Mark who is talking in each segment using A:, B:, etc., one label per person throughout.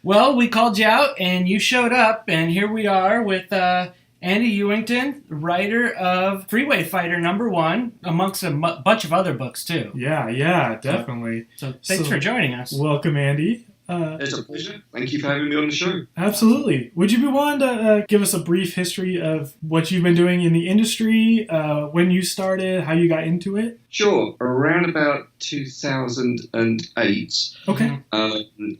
A: Well, we called you out, and you showed up, and here we are with Andi Ewington, writer of Freeway Fighter #1, amongst a bunch of other books, too.
B: Yeah, definitely.
A: So thanks for joining us.
B: Welcome, Andi.
C: It's a pleasure. Thank you for having me on the show.
B: Absolutely. Would you be willing to give us a brief history of what you've been doing in the industry, when you started, how you got into it?
C: Sure. Around about 2008,
B: okay.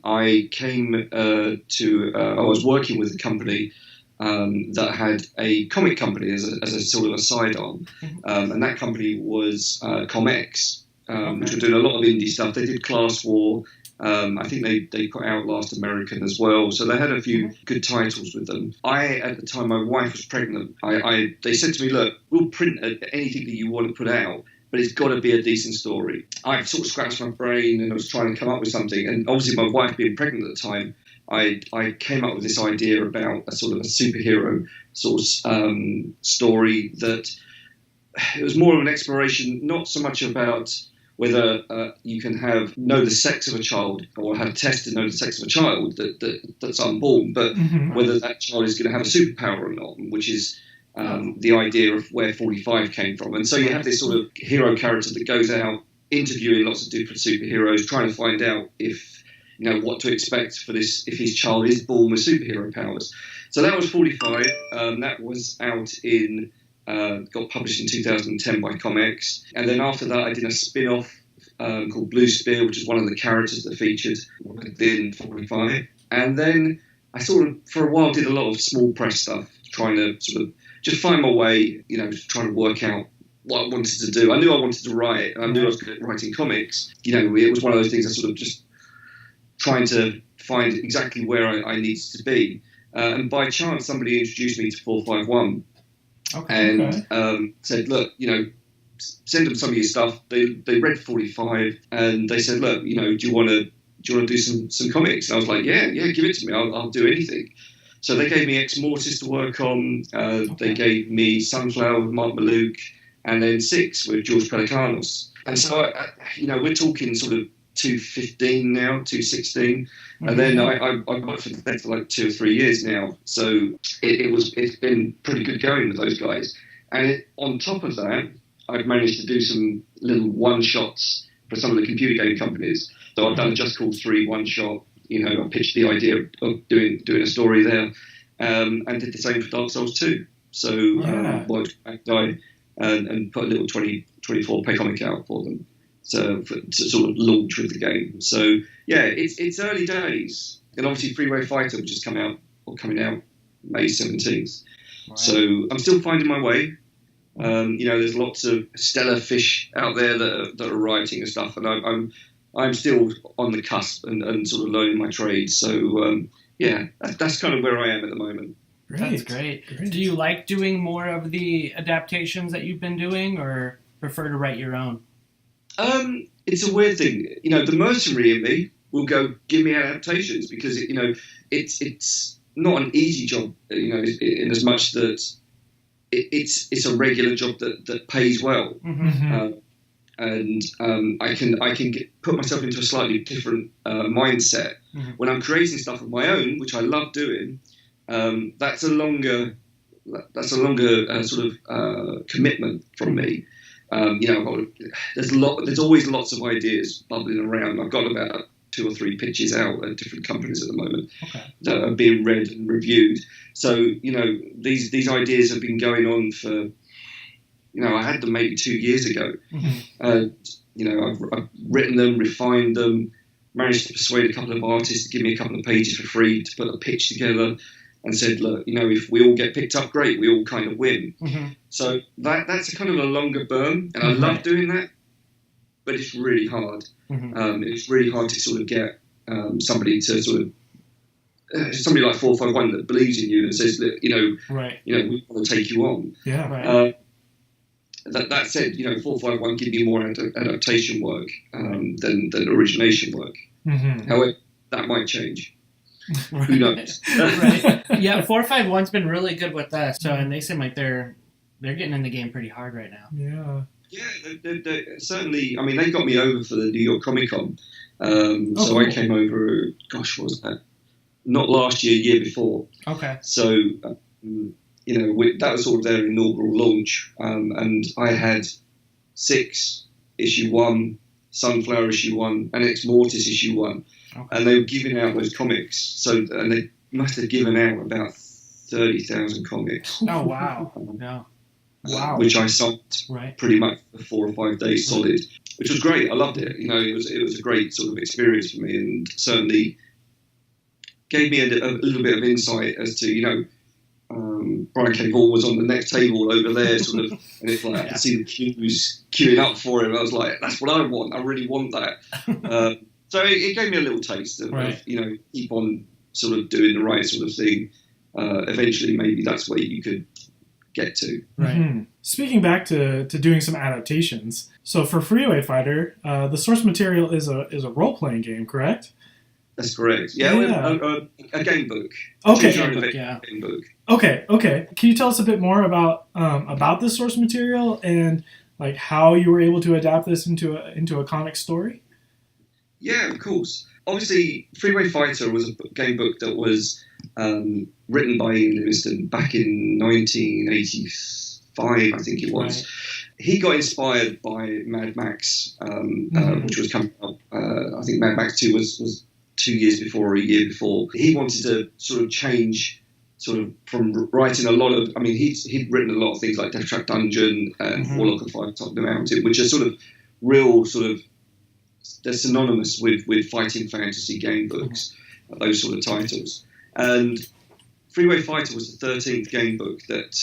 C: I came I was working with a company that had a comic company as a sort of a sidearm. And that company was ComX, which were doing a lot of indie stuff. They did Class War. I think they put out Last American as well, so they had a few good titles with them. At the time, my wife was pregnant. They said to me, look, we'll print anything that you want to put out, but it's got to be a decent story. I sort of scratched my brain and I was trying to come up with something, and obviously my wife being pregnant at the time, I came up with this idea about a sort of a superhero sort of story that it was more of an exploration, not so much about whether you can know the sex of a child or have tests to know the sex of a child that's unborn, but whether that child is going to have a superpower or not, which is the idea of where 45 came from. And so you have this sort of hero character that goes out interviewing lots of different superheroes, trying to find out if what to expect for this if his child is born with superhero powers. So that was 45. That was out in. Got published in 2010 by ComX, and then after that I did a spin-off called BlueSpear, which is one of the characters that featured within 45. And then I sort of, for a while, did a lot of small press stuff, trying to sort of just find my way, trying to work out what I wanted to do. I knew I wanted to write, and I knew I was good at writing comics. It was one of those things I sort of just trying to find exactly where I needed to be. And by chance, somebody introduced me to 451. Said, look, send them some of your stuff. They read 45 and they said, look, do you want to do some comics? And I was like, yeah, give it to me. I'll do anything. So they gave me Exmortis to work on. They gave me Sunflower with Mark Maluk, and then 6 with George Pelicanos. And so, we're talking sort of 215 now, 216, and then I worked for them for like 2 or 3 years now. So it's been pretty good going with those guys. And on top of that, I've managed to do some little one-shots for some of the computer game companies. So I've done a Just Cause 3 one-shot. I pitched the idea of doing a story there, and did the same for Dark Souls 2. So worked with Bandai and put a little 24 pay comic out for them. To sort of launch with the game. So yeah, it's early days, and obviously Freeway Fighter, which is coming out May 17th. Right. So I'm still finding my way. There's lots of stellar fish out there that are writing and stuff, and I'm still on the cusp and sort of learning my trade. So that's kind of where I am at the moment.
A: Great. That's great. Do you like doing more of the adaptations that you've been doing, or prefer to write your own?
C: It's a weird thing. The mercenary in me will go, give me adaptations, because it's not an easy job. In as much that it's a regular job that pays well, and I can put myself into a slightly different mindset when I'm creating stuff of my own, which I love doing. That's a longer sort of commitment from me. There's always lots of ideas bubbling around. I've got about 2 or 3 pitches out at different companies at the moment that are being read and reviewed. So, these ideas have been going on for, I had them maybe 2 years ago. I've written them, refined them, managed to persuade a couple of artists to give me a couple of pages for free to put a pitch together, and said, look, if we all get picked up, great, we all kind of win. So that's a kind of a longer burn, and I love doing that, but it's really hard. It's really hard to sort of get somebody to sort of, somebody like 451 that believes in you and says that, we want to take you on.
B: Yeah. Right.
C: That said, 451 give me more adaptation work than origination work. However, that might change.
A: Right.
C: Who knows?
A: Right. Yeah, 451's been really good with us. So, and they seem like they're getting in the game pretty hard right now.
B: Yeah.
C: Yeah, they're certainly. I mean, they got me over for the New York Comic Con. So
B: cool.
C: I came over. Gosh, what was that? not last year, year before.
A: Okay.
C: So, that was sort of their inaugural launch, and I had 6 issue 1, Sunflower issue 1, and Exmortis issue 1, and they were giving out those comics. And they must have given out about 30,000 comics.
A: Oh wow! Yeah. Wow.
C: Which I signed pretty much for 4 or 5 days solid, which was great. I loved it. It was a great sort of experience for me, and certainly gave me a little bit of insight as to, Brian K. Vaughan was on the next table over there, sort of, and it's like I could see the queues queuing up for him. I was like, that's what I want. I really want that. So it gave me a little taste of, keep on sort of doing the right sort of thing. Eventually, maybe that's where you could get to.
B: Right. Mm-hmm. Speaking back to doing some adaptations, so for Freeway Fighter, the source material is a role-playing game, correct?
C: That's correct. Yeah. A game book.
B: Okay.
C: Game book.
B: Okay. Can you tell us a bit more about this source material and like how you were able to adapt this into a comic story? Yeah,
C: of course. Obviously, Freeway Fighter was a game book that was written by Ian Livingstone back in 1985, I think it was. Right. He got inspired by Mad Max, which was coming up. I think Mad Max 2 was 2 years before or a year before. He wanted to sort of change, sort of from writing a lot of. I mean, he'd written a lot of things like Death Trap Dungeon and Warlock of Fire Top of the Mountain, which are sort of real sort of. They're synonymous with Fighting Fantasy Gamebooks, those sort of titles. And Freeway Fighter was the 13th game book that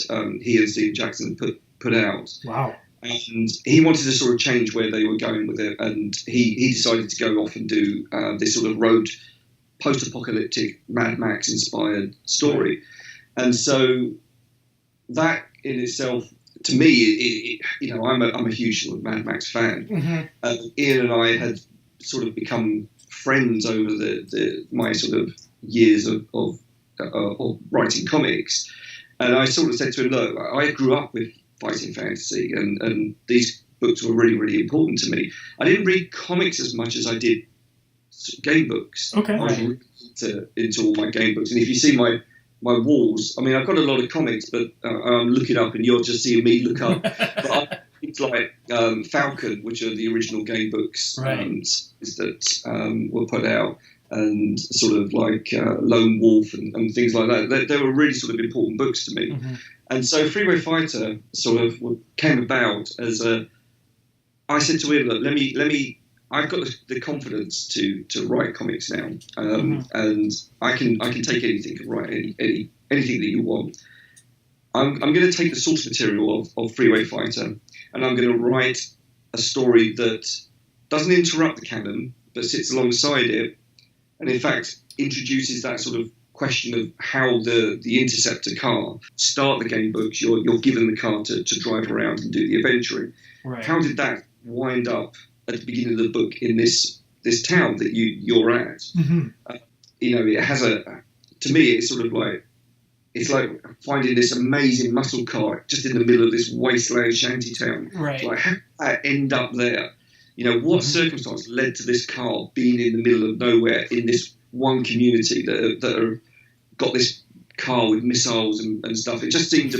C: he and Steve Jackson put out.
B: Wow.
C: And he wanted to sort of change where they were going with it, and he decided to go off and do this sort of road post-apocalyptic Mad Max inspired story. And so that in itself, to me, I'm a huge sort of Mad Max fan. Mm-hmm. Ian and I had sort of become friends over my sort of years of writing comics, and I sort of said to him, look, I grew up with Fighting Fantasy, and these books were really, really important to me. I didn't read comics as much as I did game books.
B: Okay.
C: I was really into all my game books, and if you see my walls, I mean, I've got a lot of comics, but I'm looking up, and you're just seeing me look up. But it's like Falcon, which are the original game books that were put out, and sort of like Lone Wolf and things like that. They were really sort of important books to me. Mm-hmm. And so Freeway Fighter sort of came about as I said to him, look, let me. I've got the confidence to write comics now, and I can take anything and write anything that you want. I'm going to take the source material of Freeway Fighter, and I'm going to write a story that doesn't interrupt the canon, but sits alongside it, and in fact introduces that sort of question of how the Interceptor car start the game books. You're given the car to drive around and do the adventuring. Right. How did that wind up at the beginning of the book in this town that you're at? Mm-hmm. It has to me, it's sort of like, it's like finding this amazing muscle car just in the middle of this wasteland shantytown. Right. Like, how did that end up there? What circumstance led to this car being in the middle of nowhere in this one community that have got this car with missiles and stuff? It just seemed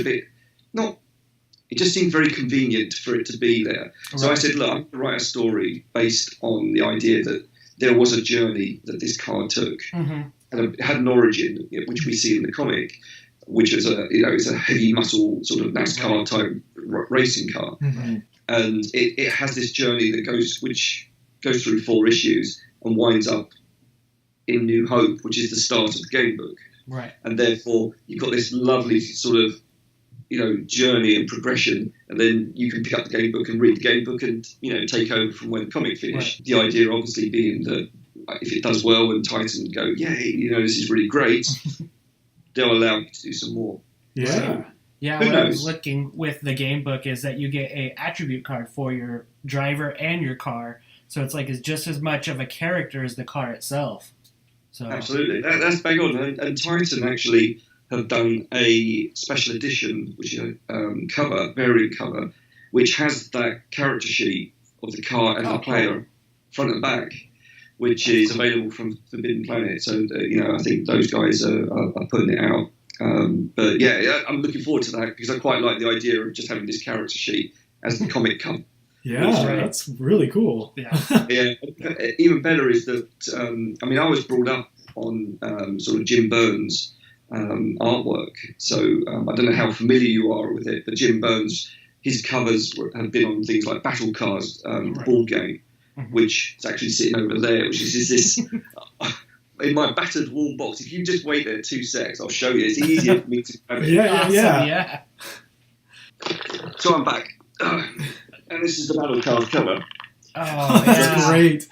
C: it just seemed very convenient for it to be there. Right. So I said, look, I'm going to write a story based on the idea that there was a journey that this car took, and it had an origin, which we see in the comic, which is it's a heavy muscle sort of NASCAR type racing car, and it has this journey that goes through 4 issues and winds up in New Hope, which is the start of the game book. Right. And therefore you've got this lovely sort of journey and progression, and then you can pick up the game book and read the game book and take over from where the comic finished. Right. The idea obviously being that if it does well and Titan go, yay, this is really great, they'll allow you to do some more.
B: Yeah.
C: So,
A: yeah, what I was looking with the game book is that you get a attribute card for your driver and your car, so it's just as much of a character as the car itself. So
C: absolutely, that's bang on. And Titan actually have done a special edition, which is a variant cover, which has that character sheet of the car and the player front and back. which is available from Forbidden Planet. So I think those guys are putting it out. But yeah, I'm looking forward to that because I quite like the idea of just having this character sheet as the comic cover.
B: Yeah, that's really cool.
A: Yeah.
C: Yeah. Even better is that I was brought up on sort of Jim Burns artwork, so I don't know how familiar you are with it, but Jim Burns, his covers have been on things like Battle Cards, the board game, which is actually sitting over there, which is this. In my battered wall box. If you just wait there 2 seconds, I'll show you. It's easier for me to grab it.
B: Yeah.
C: So I'm back. And this is the Battle Card cover.
A: Oh,
B: that's great.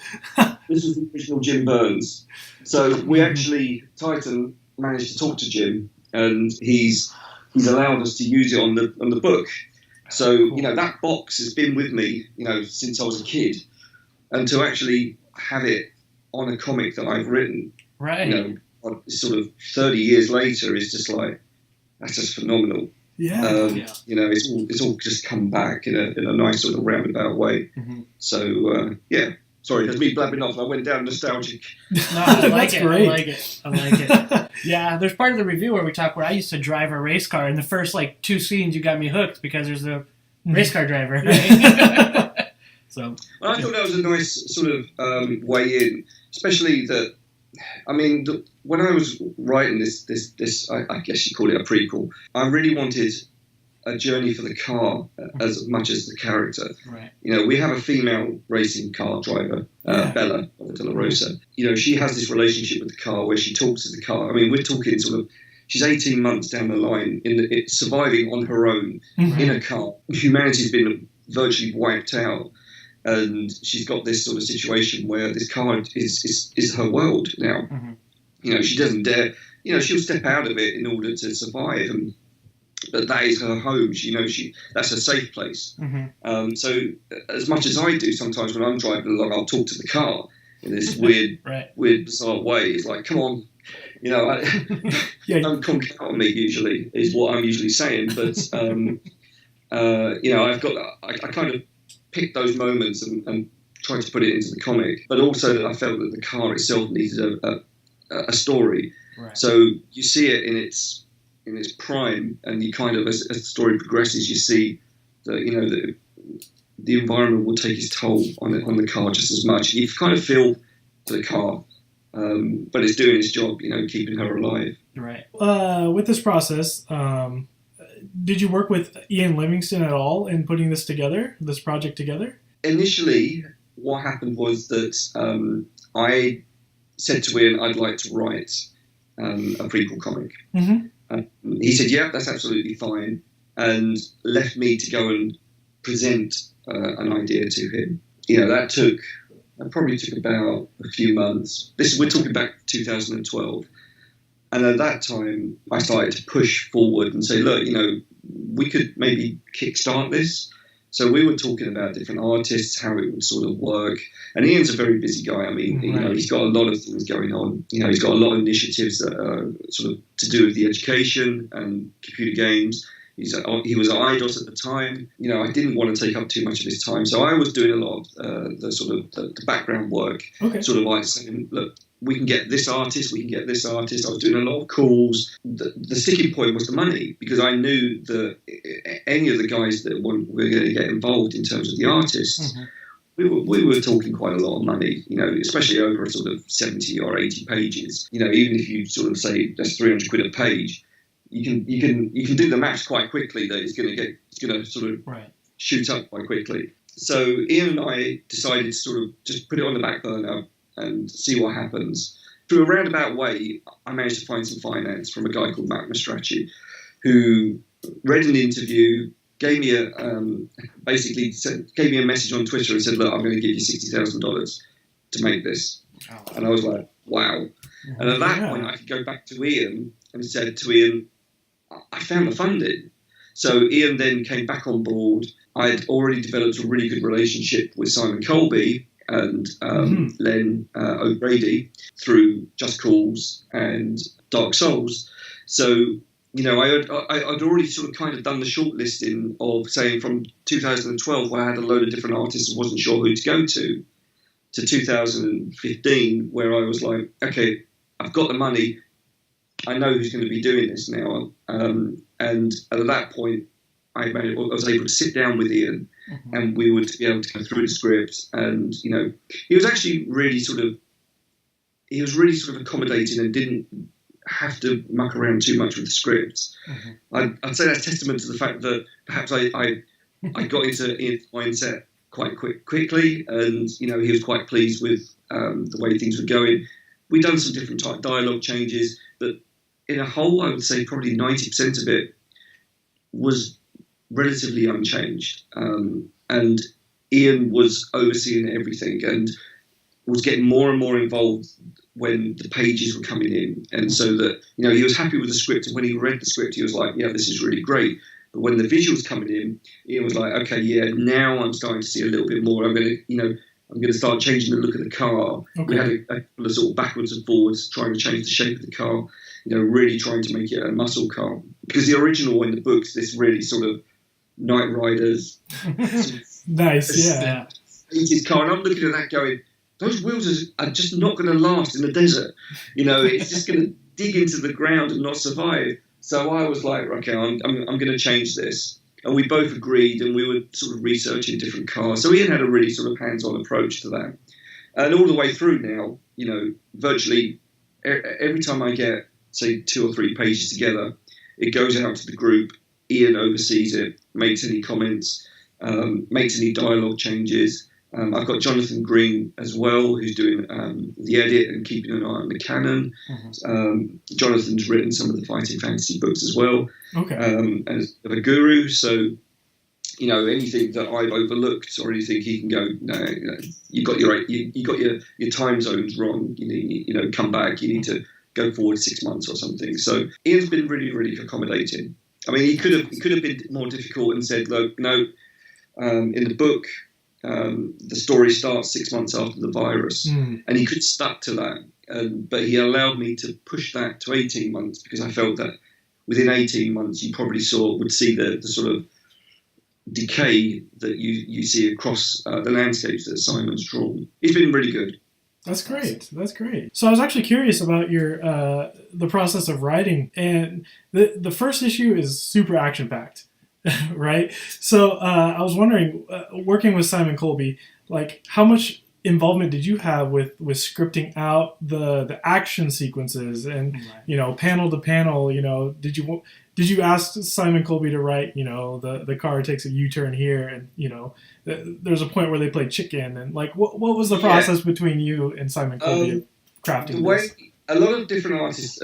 C: This is the original Jim Burns. So we actually, Titan managed to talk to Jim, and he's allowed us to use it on the book. So, that box has been with me, since I was a kid. And to actually have it on a comic that I've written, sort of 30 years later, is just like, that's just phenomenal.
B: Yeah.
C: It's all just come back in a nice sort of roundabout way. So sorry, that's me blabbing off. I went down nostalgic.
A: No, I like
B: That's
A: it.
B: great.
A: I like it. Yeah, there's part of the review where we talk where I used to drive a race car, and the first 2 scenes you got me hooked because there's a race car driver. Right? So
C: I thought that was a nice sort of way in, especially that. I mean, when I was writing this, I guess you call it a prequel. I really wanted a journey for the car as much as the character.
A: Right.
C: We have a female racing car driver, Bella De La Rosa. She has this relationship with the car where she talks to the car. I mean, we're talking sort of. She's 18 months down the line surviving on her own in a car. Humanity's been virtually wiped out. And she's got this sort of situation where this car is her world now. She doesn't dare. She'll step out of it in order to survive, but that is her home. That's her safe place. So as much as I do sometimes when I'm driving along, I'll talk to the car in this weird, bizarre way. It's like, come on, don't conk out on me. Usually is what I'm usually saying, but I've got. I kind of picked those moments and tried to put it into the comic, but also that I felt that the car itself needed a story.
A: Right.
C: So you see it in its prime, and you kind of, as the story progresses, you see that the environment will take its toll on the car just as much. You kind of feel for the car, but it's doing its job, keeping her alive.
A: Right.
B: With this process. Did you work with Ian Livingstone at all in putting this project together? Initially,
C: what happened was that I said to Ian, I'd like to write a prequel comic. He said, yeah, that's absolutely fine, and left me to go and present an idea to him. That probably took about a few months. We're talking back 2012. And at that time, I started to push forward and say, look, we could maybe kickstart this. So we were talking about different artists, how it would sort of work. And Ian's a very busy guy. I mean, he's got a lot of things going on. He's got a lot of initiatives that are sort of to do with the education and computer games. He was at IDOS at the time. I didn't want to take up too much of his time. So I was doing a lot of the background work, sort of like saying, look, we can get this artist, I was doing a lot of calls. The sticking point was the money, because I knew that any of the guys that were going to get involved in terms of the artists, we were talking quite a lot of money, especially over sort of 70 or 80 pages. Even if you sort of say that's 300 quid a page, you can do the maths quite quickly that it's going to sort of shoot up quite quickly. So Ian and I decided to sort of just put it on the back burner and see what happens. Through a roundabout way, I managed to find some finance from a guy called Mark Mastracci, who read an interview, gave me a message on Twitter and said, look, I'm going to give you $60,000 to make this. And I was like, wow. And at that point, I could go back to Ian and said to Ian, I found the funding. So Ian then came back on board. I had already developed a really good relationship with Simon Colby and Len O'Grady through Just Cause and Dark Souls. So, I'd already sort of kind of done the shortlisting of saying from 2012 where I had a load of different artists and wasn't sure who to go to. to 2015, where I was like, okay, I've got the money. I know who's going to be doing this now. And at that point, I was able to sit down with Ian, and we would be able to go through the script. And he was actually really sort of accommodating and didn't have to muck around too much with the scripts. I'd say that's testament to the fact that perhaps I got into Ian's mindset quite quickly, and he was quite pleased with the way things were going. We'd done some different type dialogue changes, but in a whole, I would say probably 90% of it was relatively unchanged. And Ian was overseeing everything and was getting more and more involved when the pages were coming in. And so that, he was happy with the script. And when he read the script, he was like, yeah, this is really great. But when the visuals coming in, Ian was like, okay, yeah, now I'm starting to see a little bit more. I'm going to start changing the look of the car. Okay. We had a couple of sort of backwards and forwards trying to change the shape of the car, really trying to make it a muscle car. Because the original in the books, this really sort of Knight Riders.
B: Nice, yeah.
C: 80s car. And I'm looking at that going, those wheels are just not going to last in the desert. It's just going to dig into the ground and not survive. So I was like, okay, I'm going to change this. And we both agreed, and we were sort of researching different cars. So Ian had a really sort of hands-on approach to that. And all the way through now, virtually every time I get, say, 2 or 3 pages together, it goes out to the group. Ian oversees it, makes any comments, makes any dialogue changes. I've got Jonathan Green as well, who's doing the edit and keeping an eye on the canon. Jonathan's written some of the Fighting Fantasy books as well.
B: Okay.
C: As a guru, so anything that I've overlooked or anything, he can go, no, you got your time zones wrong. You need, come back. You need to go forward 6 months or something. So Ian's been really, really accommodating. I mean, he could have been more difficult and said, look, no, in the book. The story starts 6 months after the virus, and he could stuck to that. But he allowed me to push that to 18 months because I felt that within 18 months you probably would see the sort of decay that you see across the landscapes that Simon's drawn. He's been really good.
B: That's great. So I was actually curious about your the process of writing, and the first issue is super action packed. Right? So I was wondering, working with Simon Colby, like how much involvement did you have with scripting out the action sequences and panel to panel? Did you ask Simon Colby to write the car takes a U-turn here and there's a point where they play chicken and like what was the process between you and Simon Colby crafting this?
C: A lot of different artists,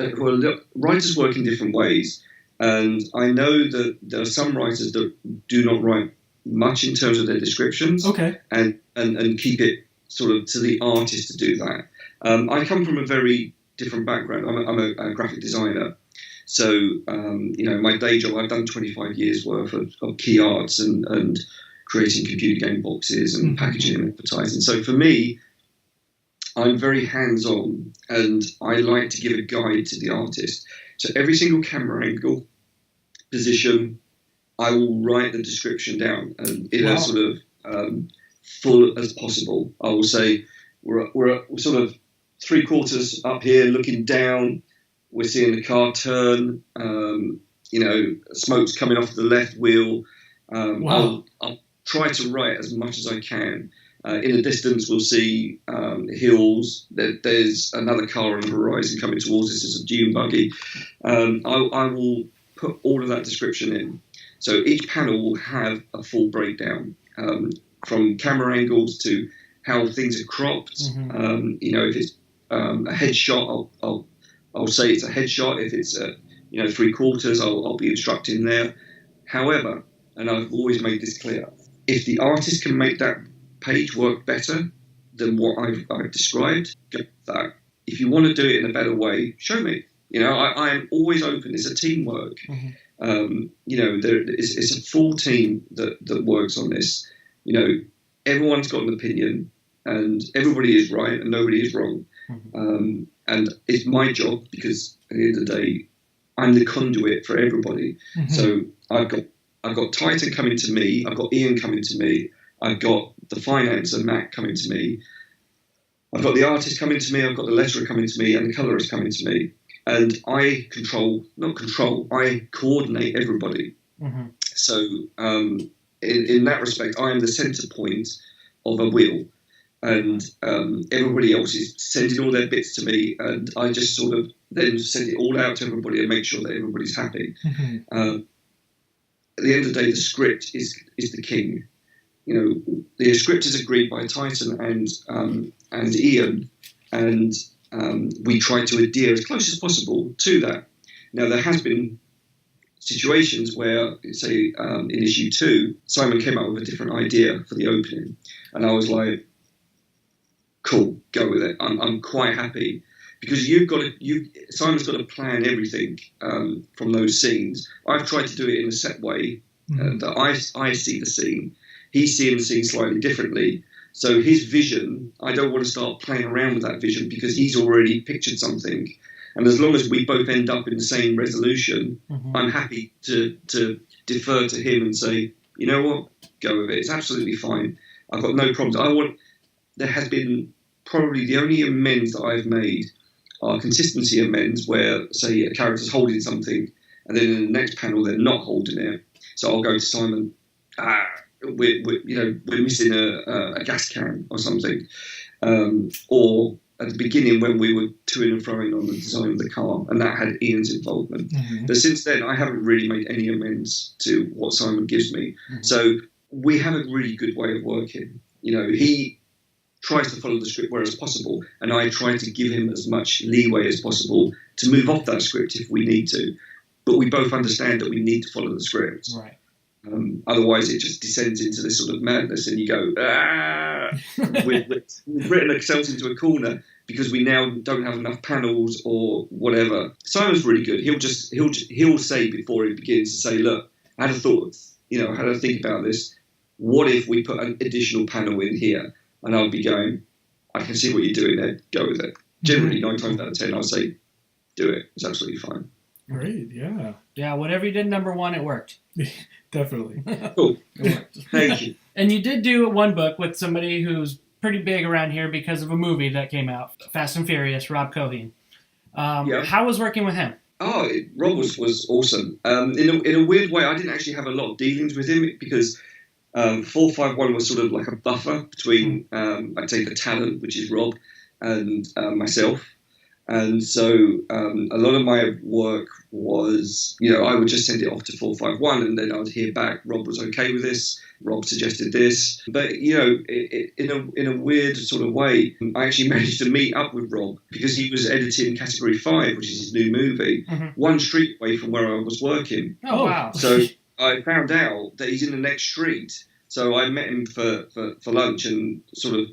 C: writers work in different ways. And I know that there are some writers that do not write much in terms of their descriptions, and keep it sort of to the artist to do that. I come from a very different background. I'm a graphic designer, so my day job, I've done 25 years worth of key arts and creating computer game boxes and packaging and advertising. So for me, I'm very hands-on, and I like to give a guide to the artist. So every single camera angle, position, I will write the description down in as sort of full as possible. I will say we're sort of 3/4 up here looking down. We're seeing the car turn. Smoke's coming off the left wheel. I'll try to write as much as I can. In the distance, we'll see hills. There's another car on the horizon coming towards us. It's a dune buggy. I will put all of that description in. So each panel will have a full breakdown, from camera angles to how things are cropped. If it's a headshot, I'll say it's a headshot. If it's 3/4, I'll be instructing there. However, and I've always made this clear, if the artist can make that page work better than what I've described, go with that. If you want to do it in a better way, show me. I am always open. It's a teamwork. It's a full team that works on this. Everyone's got an opinion, and everybody is right and nobody is wrong. And it's my job because at the end of the day, I'm the conduit for everybody. So I've got Titan coming to me. I've got Ian coming to me. I've got the financer, Matt, coming to me. I've got the artist coming to me, I've got the letterer coming to me, and the colorist coming to me. And I I coordinate everybody.
A: Mm-hmm.
C: So in that respect, I am the center point of a wheel. And everybody else is sending all their bits to me, and I just sort of then send it all out to everybody and make sure that everybody's happy.
B: Mm-hmm.
C: At the end of the day, the script is the king. The script is agreed by Titan and Ian, and we try to adhere as close as possible to that. Now, there has been situations where, say, in issue 2, Simon came up with a different idea for the opening, and I was like, cool, go with it. I'm quite happy, because Simon's got to plan everything from those scenes. I've tried to do it in a set way that I see the scene. He's seeing the scene slightly differently. So his vision, I don't want to start playing around with that vision, because he's already pictured something. And as long as we both end up in the same resolution, I'm happy to defer to him and say, you know what, go with it. It's absolutely fine. I've got no problems. There has been probably the only amends that I've made are consistency amends, where, say, a character's holding something, and then in the next panel they're not holding it. So I'll go to Simon, we're missing a gas can or something, or at the beginning when we were to and froing on the design of the car, and that had Ian's involvement. But since then, I haven't really made any amends to what Simon gives me. So we have a really good way of working. He tries to follow the script whereas possible, and I try to give him as much leeway as possible to move off that script if we need to. But we both understand that we need to follow the script.
A: Right.
C: Otherwise, it just descends into this sort of madness, and you go, we've written ourselves into a corner because we now don't have enough panels or whatever. Simon's really good. He'll say before he begins to say, look, I had a thought, I had to think about this. What if we put an additional panel in here? And I'll be going, I can see what you're doing there. Go with it. Generally, 9 times out of 10, I'll say, do it. It's absolutely fine.
B: Great, yeah.
A: Yeah, whatever you did number 1, it worked.
B: Definitely.
C: Cool. Thank you.
A: And you did do one book with somebody who's pretty big around here because of a movie that came out, Fast and Furious, Rob Cohen. How was working with him?
C: Rob was awesome. In a weird way, I didn't actually have a lot of dealings with him, because 451 was sort of like a buffer between, I'd say, the talent, which is Rob, and myself. And so a lot of my work was, I would just send it off to 451, and then I'd hear back, Rob was okay with this, Rob suggested this. But, in a weird sort of way, I actually managed to meet up with Rob, because he was editing Category 5, which is his new movie, one street away from where I was working.
A: Oh, wow.
C: So I found out that he's in the next street. So I met him for lunch and sort of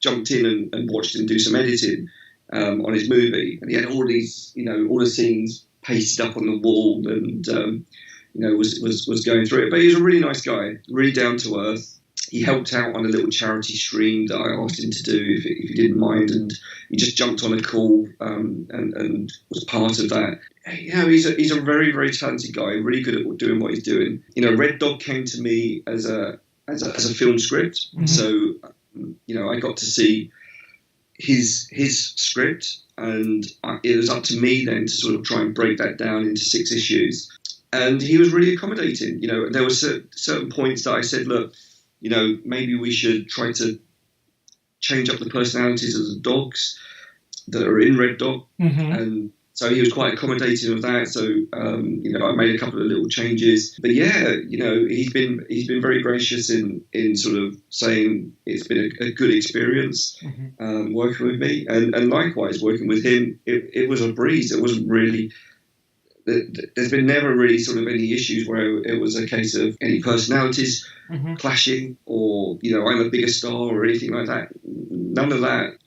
C: jumped in and watched him do some editing on his movie. And he had all these, all the scenes pasted up on the wall, and, was going through it. But he was a really nice guy, really down to earth. He helped out on a little charity stream that I asked him to do, if he didn't mind, and he just jumped on a call and was part of that. He's a very, very talented guy, really good at doing what he's doing. Red Dog came to me as a film script, so I got to see his script, and it was up to me then to sort of try and break that down into 6 issues. And he was really accommodating. There were certain points that I said, look, maybe we should try to change up the personalities of the dogs that are in Red Dog. And so he was quite accommodating of that. So, I made a couple of little changes. But yeah, he's been very gracious in sort of saying it's been a good experience working with me. And likewise, working with him, it was a breeze. It wasn't really... There's been never really sort of any issues where it was a case of any personalities clashing, or, I'm a bigger star or anything like that. None of that.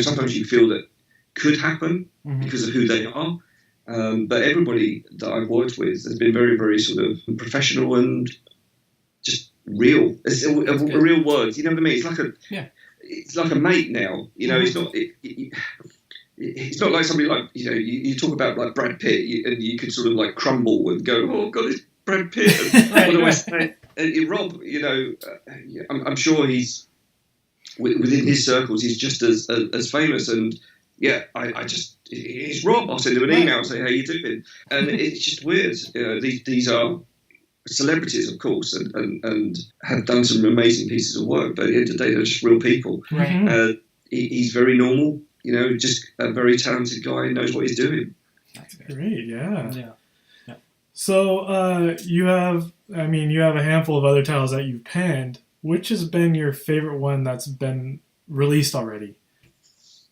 C: Sometimes you feel that could happen because of who they are. But everybody that I've worked with has been very, very sort of professional and just real. It's a real word. You know what I mean? It's like a mate now. It's not... It's not like somebody like, you talk about like Brad Pitt, and you could sort of like crumble and go, oh God, it's Brad Pitt. And what do I say? And Rob, I'm sure he's within his circles, he's just as famous. And yeah, I just, it's Rob. I'll send him an email and say, how you doing? And it's just weird. These are celebrities, of course, and have done some amazing pieces of work, but at the end of the day, they're just real people.
A: Right.
C: He's very normal, just a very talented guy, knows what he's doing.
B: That's great, yeah.
A: Yeah.
B: So you have a handful of other titles that you've penned. Which has been your favorite one that's been released already?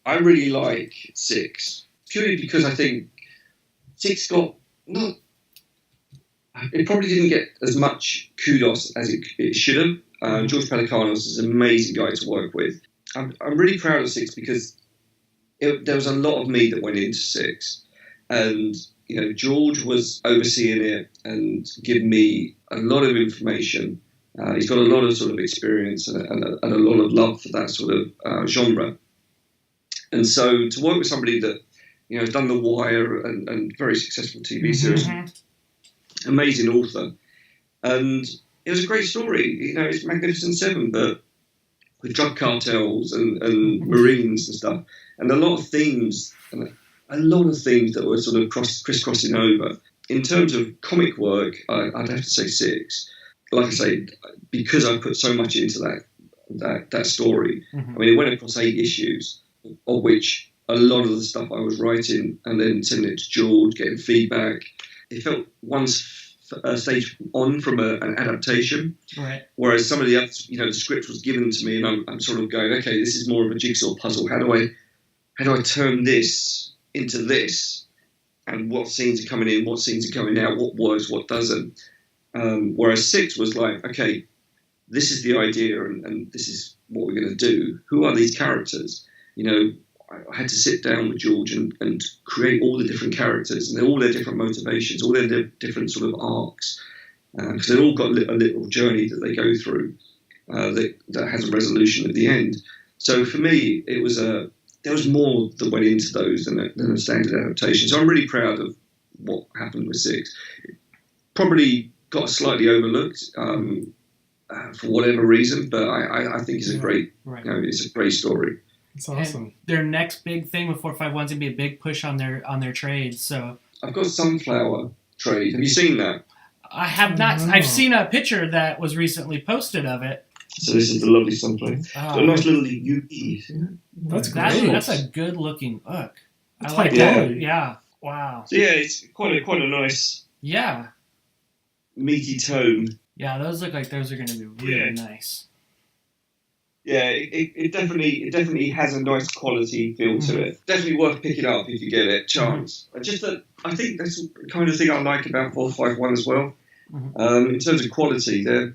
C: I really like 6, purely because I think 6 got not. It probably didn't get as much kudos as it should have. George Pelicanos is an amazing guy to work with. I'm really proud of 6 because there was a lot of me that went into 6, and George was overseeing it and giving me a lot of information. He's got a lot of sort of experience and a lot of love for that sort of genre. And so to work with somebody that has done The Wire and very successful TV series, amazing author, and it was a great story. It's Magnificent Seven, but with drug cartels and Marines and stuff, and a lot of themes that were sort of crisscrossing over. In terms of comic work, I'd have to say 6. Like I say, because I put so much into that story. I mean, it went across 8 issues, of which a lot of the stuff I was writing and then sending it to George, getting feedback. It felt one stage on from an adaptation,
A: right?
C: Whereas some of the others, the script was given to me, and I'm sort of going, okay, this is more of a jigsaw puzzle. How do I turn this into this? And what scenes are coming in? What scenes are coming out? What works? What doesn't? Whereas 6 was like, okay, this is the idea and this is what we're going to do. Who are these characters? I had to sit down with George and create all the different characters and all their different motivations, all their different sort of arcs, because they've all got a little journey that they go through that has a resolution at the end. So for me, there was more that went into those than a standard adaptation. So I'm really proud of what happened with 6. Probably got slightly overlooked for whatever reason, but I think it's a great, it's a great story.
B: It's awesome.
A: And their next big thing with 451 is gonna be a big push on their trades. So
C: I've got Sunflower trade. Have you seen that?
A: I have not.
B: No.
A: I've seen a picture that was recently posted of it.
C: So this is the lovely Sunflower. Got a nice little UV.
B: That's great.
A: That's a good looking book.
B: That's
A: I like
B: high
A: that.
B: quality.
A: Yeah. Wow.
C: So yeah, it's quite a nice
A: Yeah.
C: meaty tone.
A: Yeah, those look like those are going to be really nice.
C: Yeah, it definitely has a nice quality feel to it. Definitely worth picking up if you get it. Chance. Just that I think that's the kind of thing I like about 451 as well. In terms of quality, they're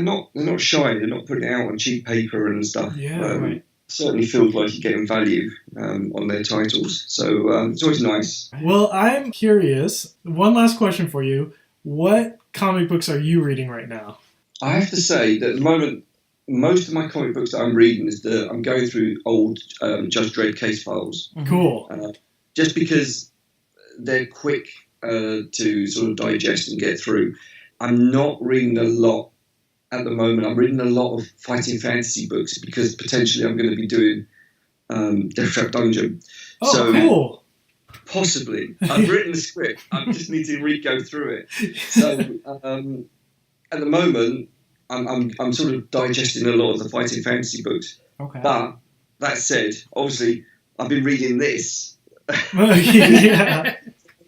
C: not shy. They're not putting it out on cheap paper and stuff.
B: Yeah,
A: right.
C: Certainly feels like you're getting value on their titles. So it's always nice.
B: Well, I'm curious. One last question for you. What comic books are you reading right now?
C: I have to say that at the moment, most of my comic books that I'm reading I'm going through old Judge Dredd case files.
B: Cool.
C: Just because they're quick to sort of digest and get through. I'm not reading a lot at the moment. I'm reading a lot of fighting fantasy books because potentially I'm going to be doing Death Trap Dungeon.
B: Oh, cool.
C: Possibly. I've written the script. I just need to re-go through it. So at the moment, I'm sort of digesting a lot of the fighting fantasy books.
A: Okay.
C: But that said, obviously, I've been reading this.
B: Yeah.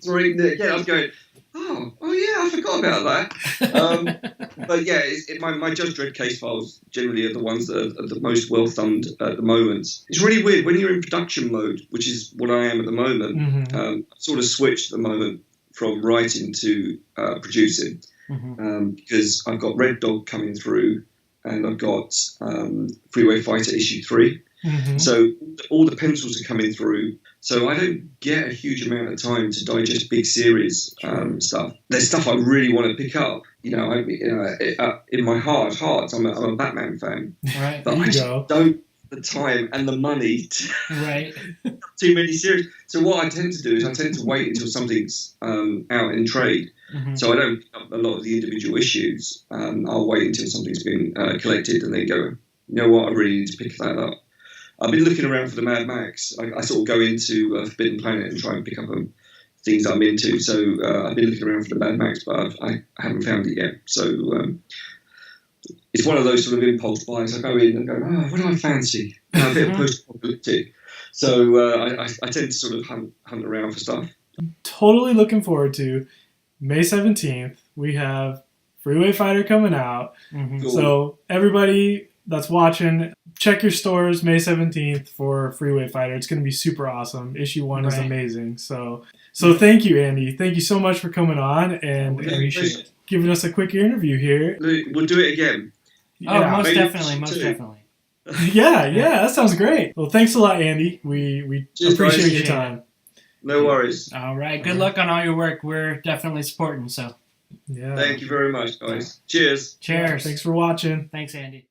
C: Reading it again, I was going, oh yeah, I forgot about that. But yeah, my Judge Dredd case files generally are the ones that are the most well thumbed at the moment. It's really weird when you're in production mode, which is what I am at the moment. I've sort of switched at the moment from writing to producing. Because I've got Red Dog coming through and I've got Freeway Fighter issue 3. So all the pencils are coming through. So I don't get a huge amount of time to digest big series stuff. There's stuff I really want to pick up. In my heart, I'm a Batman fan.
A: Right.
C: But I just don't have the time and the money to
A: right.
C: too many series. So what I tend to do is I tend to wait until something's out in trade. So I don't pick up a lot of the individual issues. I'll wait until something's been collected and then go you know what, I really need to pick that up. I've been looking around for the Mad Max. I sort of go into Forbidden Planet and try and pick up things that I'm into. So I've been looking around for the Mad Max, but I haven't found it yet. So it's one of those sort of impulse buys. I go in and go, oh, what do I fancy? A bit of post-apocalyptic. So I tend to sort of hunt around for stuff.
B: Totally looking forward to May 17th. We have Freeway Fighter coming out.
A: Mm-hmm.
C: Cool.
B: So everybody that's watching, check your stores May 17th for Freeway Fighter. It's going to be super awesome. Issue 1 is amazing. So thank you, Andy. Thank you so much for coming on and giving us a quick interview here.
C: We'll do it again.
A: Oh,
B: Yeah.
A: most definitely.
B: Yeah, that sounds great. Well, thanks a lot, Andy. We appreciate your time.
C: No worries.
A: All right. Good luck on all your work. We're definitely supporting. So,
B: yeah.
C: Thank you very much, guys. Cheers.
A: Cheers.
B: Thanks for watching.
A: Thanks, Andy.